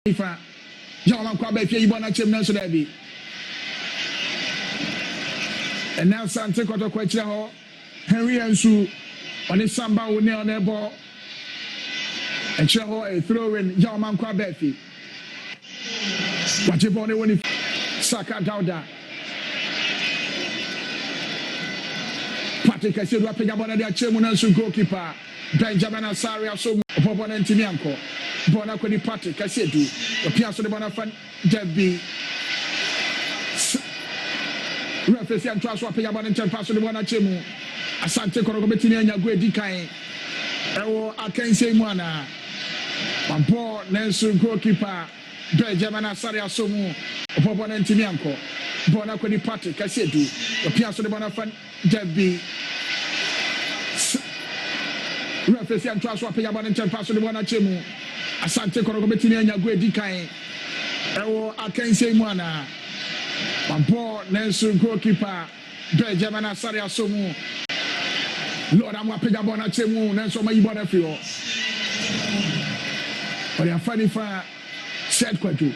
Ifa Jama kwa be fie ibona chem na so da bi. And now Asante Kotoko1-O Henry Ansu on the samba wo ne on the ball. And Cheho a throw in Jama kwa be fie. What you born when Saka Dauda. Patrick Asidu apega bona dia chemu na nsu goalkeeper Benjamin Asari aso popo na ntimi anko. Bona kwa ni Patrick Asidu. Opia so de bona fan Debbie. Referee and transfer apega bona ntem pass de bona chemu. Asante Kotoko betini anya go edi kan. Ewo akanse mu ana. Ball na nsu goalkeeper Benjamin Asari aso mu popo na ntimi anko. Bona kwa ni Patrick Asidu. Opia so de bona fan Debbie. Referee and transfer apega bona ntem pass de bona chemu. Asante Kotoko betini anya go edi kan. Ewo akanse mu ana. Ball na nsu goalkeeper Benjamin Asari aso mu. Lord am apega bona chemu na nso ma yibona fi ho. Ori afani fa said kwaju.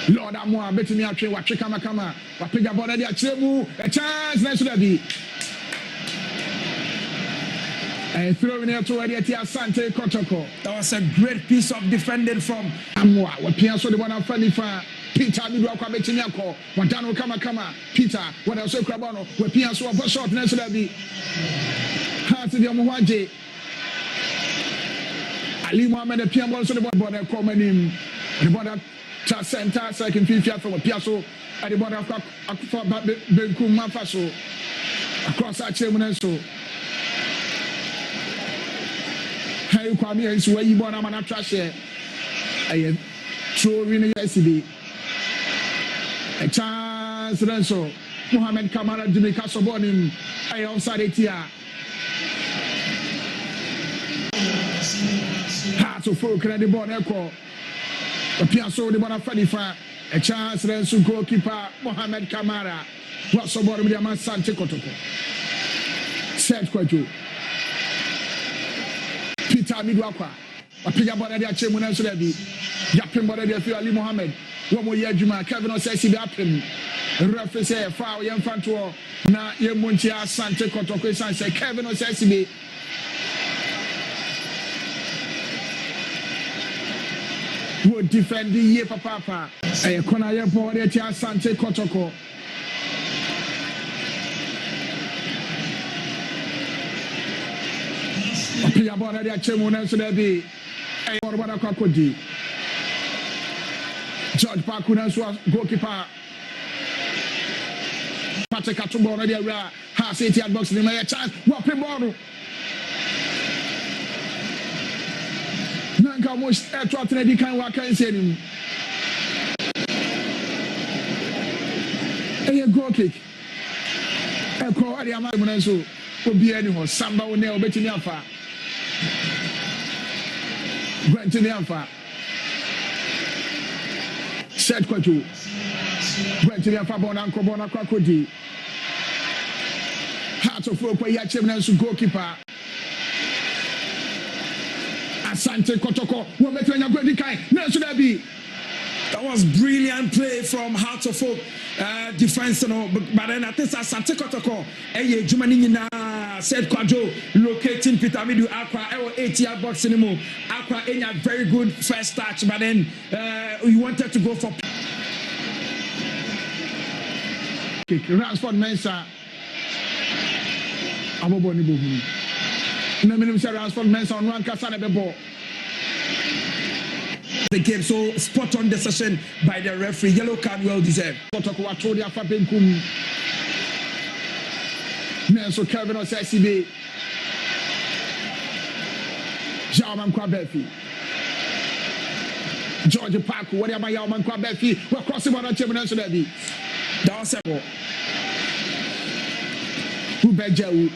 Lord am wa betini atwe watwe kama apega bona dia chemu a chance na so da bi. And throwing it toward the Asante Kotoko. That was a great piece of defending from Amwa. What Piasso the one of Fanny Peter Midwaka Betiniako. What Dano Kama Peter. What else Crabano? What Piasso of a short necessarily. Heart to the Omuwaje. Ali Mohammed the Piamo so the border common him. The border center second fifth from a Piasso at the border of Benkum Mafaso. Across our Chemuneso. Hey, Kwame, and so you born a man trash here. I true winning yesterday. A chance, Renzo. Mohammed Kamara Jimmy Castle born him. I outside it here. Heart of folk and the born echo. The Piasso, the one of Fadifa. A chance, Renzo goalkeeper Mohammed Kamara. What's about with the man Asante Kotoko? Said Kwaju. Peter Midwaka. Apega bona dia chemu na so da bi. Yapem bona dia fi Ali Mohammed. Wo mo ye adwuma Kevin Osesi bi apem. Referee say foul ye mfanto na ye monti Asante Kotoko say Kevin Osesi bi. Wo defend ye papa. Eh kona ye bo dia Asante Kotoko. Apia bona dia chemu na so da bi. E wor bona kwa kodi. George Parku na so goalkeeper. Patrick Atumbo na dia ra ha city at box ni my chance. Wa pe ball. Nanka mo to atena di kan wa kan se ni. E goal kick. E ko ade ama mo na so obi ani ho samba wo ne obetini afa. Granting the Alpha said Kwaju. Granting the Alpha Bonanko Bonakodi. Heart of Folk, where Yachim goalkeeper Asante Kotoko. What make you going to kind? No, should that be? That was brilliant play from Heart of Folk defense, but then I think Asante Kotoko, Jumani said Kwaju locating Peter Midu Aqua 8-yard box anymore. Aqua in a very good first touch, but then you wanted to go for kick. Ransford Mensah. Aboboni Bobu. No minimum say Ransford Mensah on one Kasane Bebo. The game so spot on decision by the referee. Yellow card well deserved. Kotoko1-O afa benkum. Nelson Kevin Osesi Jauman kwa Befi. George Parku, what am I Yauman kwa Befi? We're crossing one on Chimney. That was a goal. Who bet Gyawu?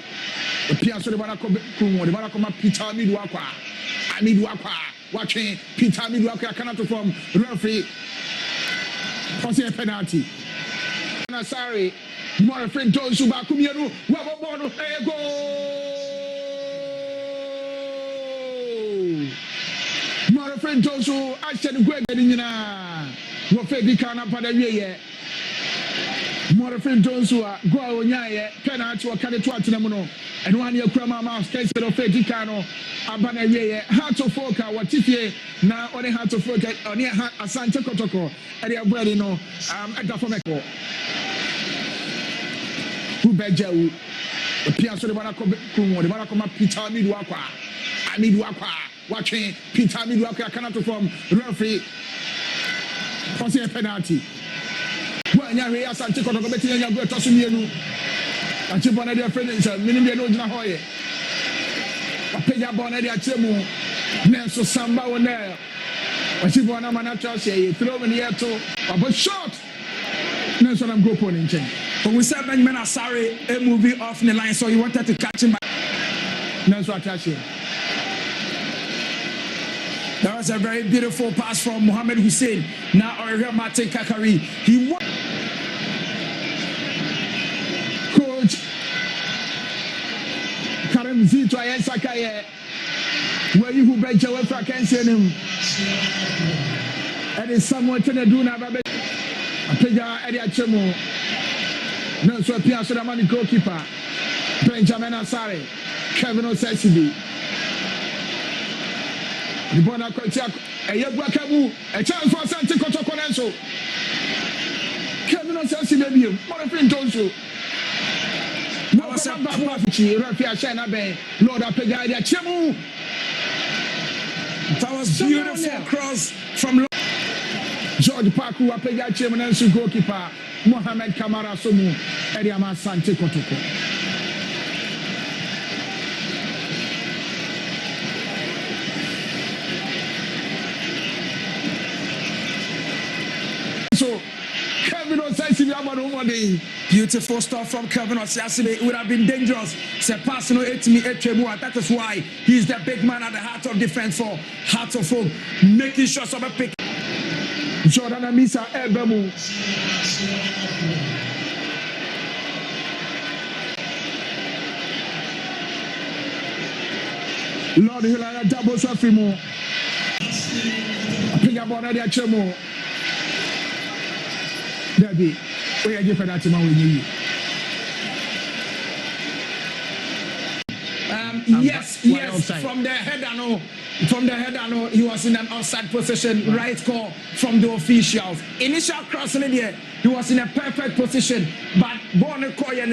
The Piasso de Barakum, the Barakoma Peter Midwaka. I need Waka. Watching Peter Midwaka cannot perform referee. What's a penalty? Sorry. More friend Donzo Bakumiru. Wabo, hey, go! referee Donzo action go nyina wo fe di kana pada wiye mo referee Donzo go onyaye penalty o kade to atenam no eno an yakura mama case do fe di kana abana wiye Heart of Folk watifie na oni Heart of Folk oni Asante Kotoko e dey abready no edafomeko Gyawu Pia so de bana ko kumo de bana ko ma Peter Amidu akwa watching Peter Amidu akwa cannot from referee for say penalty when ya we Asante Kotoko beti nya go to so mienu ati bona de friend nsa minim de no gina hoye apenya bona de achemu nenso samba wona ati bona mana to say throw me here to but shot nenso nam go pon nchen. But we said Benjamin Asare a movie off the line, so he wanted to catch him. That's what I said. That was a very beautiful pass from Mohamed Hussein. Now Oriel Martin Kakari. He won. Coach Karim Zito Ayensakaye. Where you who bet Gyawu for can't see him. And it's someone to do now. Apega Eddie Achemo. No, so Pia so the money goalkeeper Benjamin Asare, Kevin Osesibi. The Bona Kotia, a Yabuakabu, a chance for Asante Kotoko1-O. Kevin Osesibi, Morafin Donzo. No, what's up, Babuachi, Rafia Shana Bay, Lord Apega Chemu. That was beautiful cross from George Paku Apega Chemu goalkeeper. Mohamed Kamara Somu Eriama Asante Kotoko. So Kevin Osesibi, beautiful stuff from Kevin Osesibi. It would have been dangerous. That is why he's the big man at the heart of defense for Heart of Folk, making shots of a pick. Jordan Amisa Ebemu. Lord Hilaya Double Safimo. Piga Bona de Achemo. Debbie, we are giving that to my way. Yes, from the header, he was in an offside position, right call from the officials. Initial crossing in there, he was in a perfect position, but Bonner Koyen